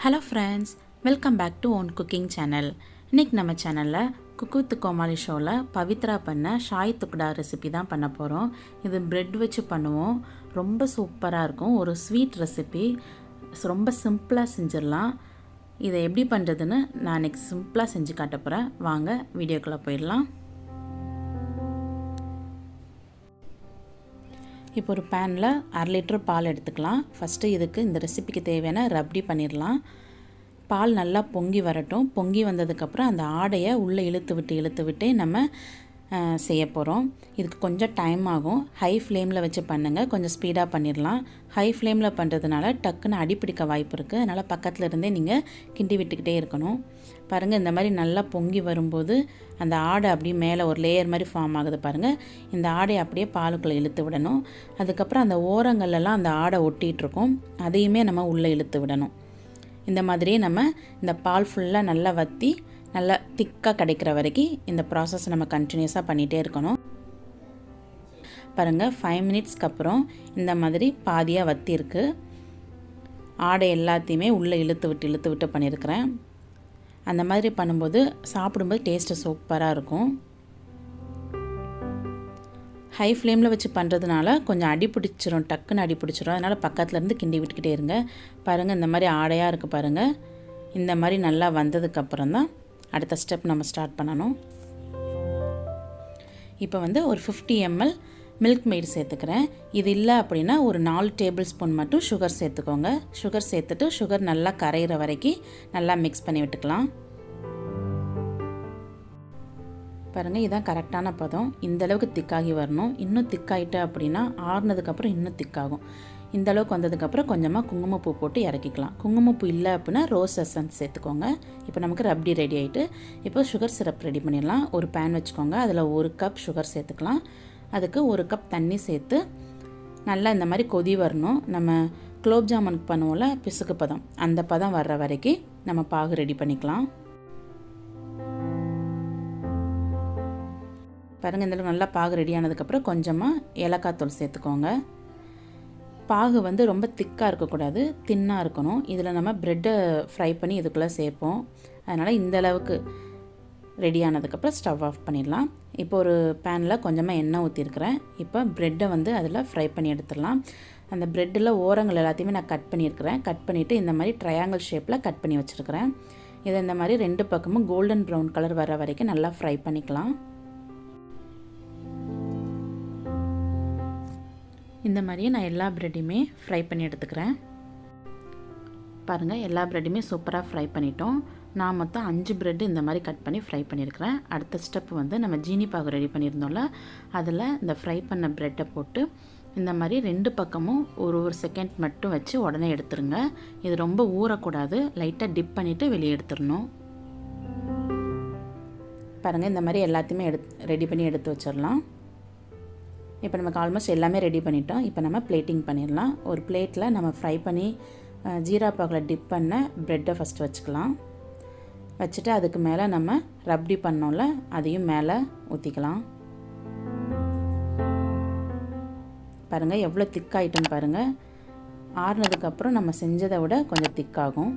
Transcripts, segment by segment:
Hello friends, welcome back to Own Cooking Channel. இன்னைக்கு நம்ம சேனல்ல குக் வித் கோமாளி ஷோல பவித்ரா பண்ண ஷாய் துக்டா ரெசிபி தான் பண்ண போறோம். இது பிரெட் வச்சு பண்ணுவோம். ரொம்ப சூப்பரா இருக்கும். ஒரு ஸ்வீட் ரெசிபி. ரொம்ப சிம்பிளா செஞ்சிரலாம். இதை எப்படி பண்றதுன்னு நான் இன்னைக்கு சிம்பிளா செஞ்சு காட்ட போறேன். வாங்க வீடியோக்குள்ள போயிடலாம். இப்போ ஒரு பேனில் 1/2 லிட்டர் பால் எடுத்துக்கலாம். ஃபஸ்ட்டு இதுக்கு இந்த ரெசிபிக்கு தேவையான ரப்டி பண்ணிடலாம். பால் நல்லா பொங்கி வரட்டும். பொங்கி வந்ததுக்கப்புறம் அந்த ஆடையை உள்ளே இழுத்து விட்டு நம்ம செய்ய போகிறோம். இதுக்கு கொஞ்சம் டைம் ஆகும். ஹை ஃப்ளேமில் வச்சு பண்ணுங்கள். கொஞ்சம் ஸ்பீடாக பண்ணிடலாம். ஹை ஃப்ளேமில் பண்ணுறதுனால டக்குன்னு அடிப்பிடிக்க வாய்ப்பு இருக்குது. அதனால் பக்கத்தில் இருந்தே நீங்கள் கிண்டி விட்டுக்கிட்டே இருக்கணும். பாருங்கள், இந்த மாதிரி நல்லா பொங்கி வரும்போது அந்த ஆடை அப்படியே மேலே ஒரு லேயர் மாதிரி ஃபார்ம் ஆகுது பாருங்கள். இந்த ஆடையை அப்படியே பாலுக்குள்ளே இழுத்து விடணும். அதுக்கப்புறம் அந்த ஓரங்கள்லாம் அந்த ஆடை ஒட்டிகிட்ருக்கும். அதையுமே நம்ம உள்ளே இழுத்து விடணும். இந்த மாதிரியே நம்ம இந்த பால் ஃபுல்லாக நல்லா வற்றி நல்லா திக்காக கிடைக்கிற வரைக்கும் இந்த ப்ராசஸ் நம்ம கண்டினியூஸாக பண்ணிகிட்டே இருக்கணும். பாருங்கள், 5 மினிட்ஸ்க்கு அப்புறம் இந்த மாதிரி பாதியாக வற்றி இருக்குது. ஆடை எல்லாத்தையுமே உள்ளே இழுத்து விட்டு பண்ணியிருக்கிறேன். அந்த மாதிரி பண்ணும்போது சாப்பிடும்போது டேஸ்ட்டு சூப்பராக இருக்கும். ஹை ஃப்ளேமில் வச்சு பண்ணுறதுனால கொஞ்சம் டக்குன்னு அடி பிடிச்சிரும். அதனால் பக்கத்துலேருந்து கிண்டி விட்டுக்கிட்டே இருங்க. பாருங்கள், இந்த மாதிரி ஆடையாக இருக்குது பாருங்கள். இந்த மாதிரி நல்லா வந்ததுக்கப்புறம் தான் அடுத்த ஸ்டெப் நம்ம ஸ்டார்ட் பண்ணணும். இப்போ ஒரு 50 ml மில்க் மெய்டு சேர்த்துக்கிறேன். இது இல்லை அப்படின்னா ஒரு 4 டேபிள் ஸ்பூன் மட்டும் சுகர் சேர்த்துக்கோங்க. சுகர் சேர்த்துட்டு சுகர் நல்லா கரையிற வரைக்கும் நல்லா மிக்ஸ் பண்ணி விட்டுக்கலாம். பாருங்கள், இதுதான் கரெக்டான பதம். இந்தளவுக்கு திக்காகி வரணும். இன்னும் திக்காயிட்டு அப்படின்னா ஆறுனதுக்கப்புறம் இன்னும் திக்காகும். இந்த அளவுக்கு வந்ததுக்கப்புறம் கொஞ்சமாக குங்குமப்பூ போட்டு இறக்கிக்கலாம். குங்குமப்பூ இல்லை அப்படின்னா ரோஸ் எசன்ஸ் சேர்த்துக்கோங்க. இப்போ நமக்கு ரப்டி ரெடி ஆகிட்டு இப்போ சுகர் சிரப் ரெடி பண்ணிடலாம். ஒரு பேன் வச்சுக்கோங்க. அதில் 1 கப் சுகர் சேர்த்துக்கலாம். அதுக்கு 1 கப் தண்ணி சேர்த்து நல்லா இந்த மாதிரி கொதி வரணும். நம்ம குலோப் ஜாமுனுக்கு பண்ணுவோம்ல பிசுக்கு பதம், அந்த பதம் வர்ற வரைக்கும் நம்ம பாகு ரெடி பண்ணிக்கலாம். பாருங்கள், இந்த நல்லா பாகு ரெடி ஆனதுக்கப்புறம் கொஞ்சமாக ஏலக்காய் தூள் சேர்த்துக்கோங்க. பாகு ரொம்ப திக்காக இருக்கக்கூடாது, தின்னாக இருக்கணும். இதில் நம்ம ப்ரெட்டை ஃப்ரை பண்ணி இதுக்குள்ளே சேர்ப்போம். அதனால் இந்த அளவுக்கு ரெடி ஆனதுக்கப்புறம் ஸ்டவ் ஆஃப் பண்ணிடலாம். இப்போ ஒரு பேனில் கொஞ்சமாக எண்ணெய் ஊற்றிருக்கிறேன். இப்போ ப்ரெட்டை அதில் ஃப்ரை பண்ணி எடுத்துடலாம். அந்த ப்ரெட்டில் ஓரங்கள் எல்லாத்தையுமே நான் கட் பண்ணியிருக்கிறேன். கட் பண்ணிவிட்டு இந்த மாதிரி ட்ரையாங்கிள் ஷேப்பில் கட் பண்ணி வச்சுருக்கிறேன். இதை இந்த மாதிரி 2 பக்கமும் கோல்டன் ப்ரௌன் கலர் வர வரைக்கும் நல்லா ஃப்ரை பண்ணிக்கலாம். இந்த மாதிரியே நான் எல்லா ப்ரெட்டையுமே ஃப்ரை பண்ணி எடுத்துக்கிறேன். பாருங்கள், எல்லா ப்ரெட்டையுமே சூப்பராக ஃப்ரை பண்ணிட்டோம். நான் மொத்தம் 5 ப்ரெட்டு இந்த மாதிரி கட் பண்ணி ஃப்ரை பண்ணியிருக்கிறேன். அடுத்த ஸ்டெப் நம்ம ஜீனி பாகு ரெடி பண்ணியிருந்தோம்ல, அதில் இந்த ஃப்ரை பண்ண ப்ரெட்டை போட்டு இந்த மாதிரி 2 பக்கமும் ஒரு செகண்ட் மட்டும் வச்சு உடனே எடுத்துருங்க. இது ரொம்ப ஊறக்கூடாது. லைட்டாக டிப் பண்ணிவிட்டு வெளியே எடுத்துடணும். பாருங்கள், இந்த மாதிரி எல்லாத்தையுமே ரெடி பண்ணி எடுத்து வச்சிடலாம். இப்போ நமக்கு ஆல்மோஸ்ட் எல்லாமே ரெடி பண்ணிட்டோம். இப்போ நம்ம பிளேட்டிங் பண்ணிடலாம். ஒரு பிளேட்டில் நம்ம ஃப்ரை பண்ணி ஜீரா பாகில் டிப் பண்ண ப்ரெட்டை ஃபஸ்ட்டு வச்சுக்கலாம். வச்சுட்டு அதுக்கு மேலே நம்ம ரப்டி பண்ணோம்ல, அதையும் மேலே ஊற்றிக்கலாம். பாருங்கள், எவ்வளோ திக்காயிட்டுன்னு பாருங்கள். ஆறுனதுக்கப்புறம் நம்ம செஞ்சதை விட கொஞ்சம் திக்காகும்.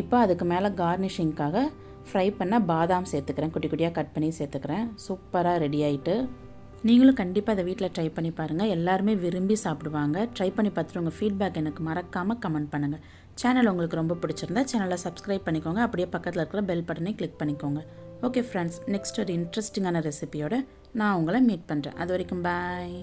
இப்போ அதுக்கு மேலே கார்னிஷிங்காக ஃப்ரை பண்ண பாதாம் சேர்த்துக்கிறேன். குட்டி குட்டியாக கட் பண்ணி சேர்த்துக்கிறேன். சூப்பராக ரெடி ஆகிட்டு. நீங்களும் கண்டிப்பாக அதை வீட்டில் ட்ரை பண்ணி பாருங்கள். எல்லாருமே விரும்பி சாப்பிடுவாங்க. ட்ரை பண்ணி பார்த்துட்டு உங்கள் ஃபீட்பேக் எனக்கு மறக்காமல் கமெண்ட் பண்ணுங்கள். சேனல் உங்களுக்கு ரொம்ப பிடிச்சிருந்தா சேனலை சப்ஸ்கிரைப் பண்ணிக்கோங்க. அப்படியே பக்கத்தில் இருக்கிற பெல் பட்டனை கிளிக் பண்ணிக்கோங்க. ஓகே ஃப்ரெண்ட்ஸ், நெக்ஸ்ட் ஒரு இன்ட்ரெஸ்டிங்கான ரெசிபியோட நான் உங்களை மீட் பண்ணுறேன். அது வரைக்கும் பாய்.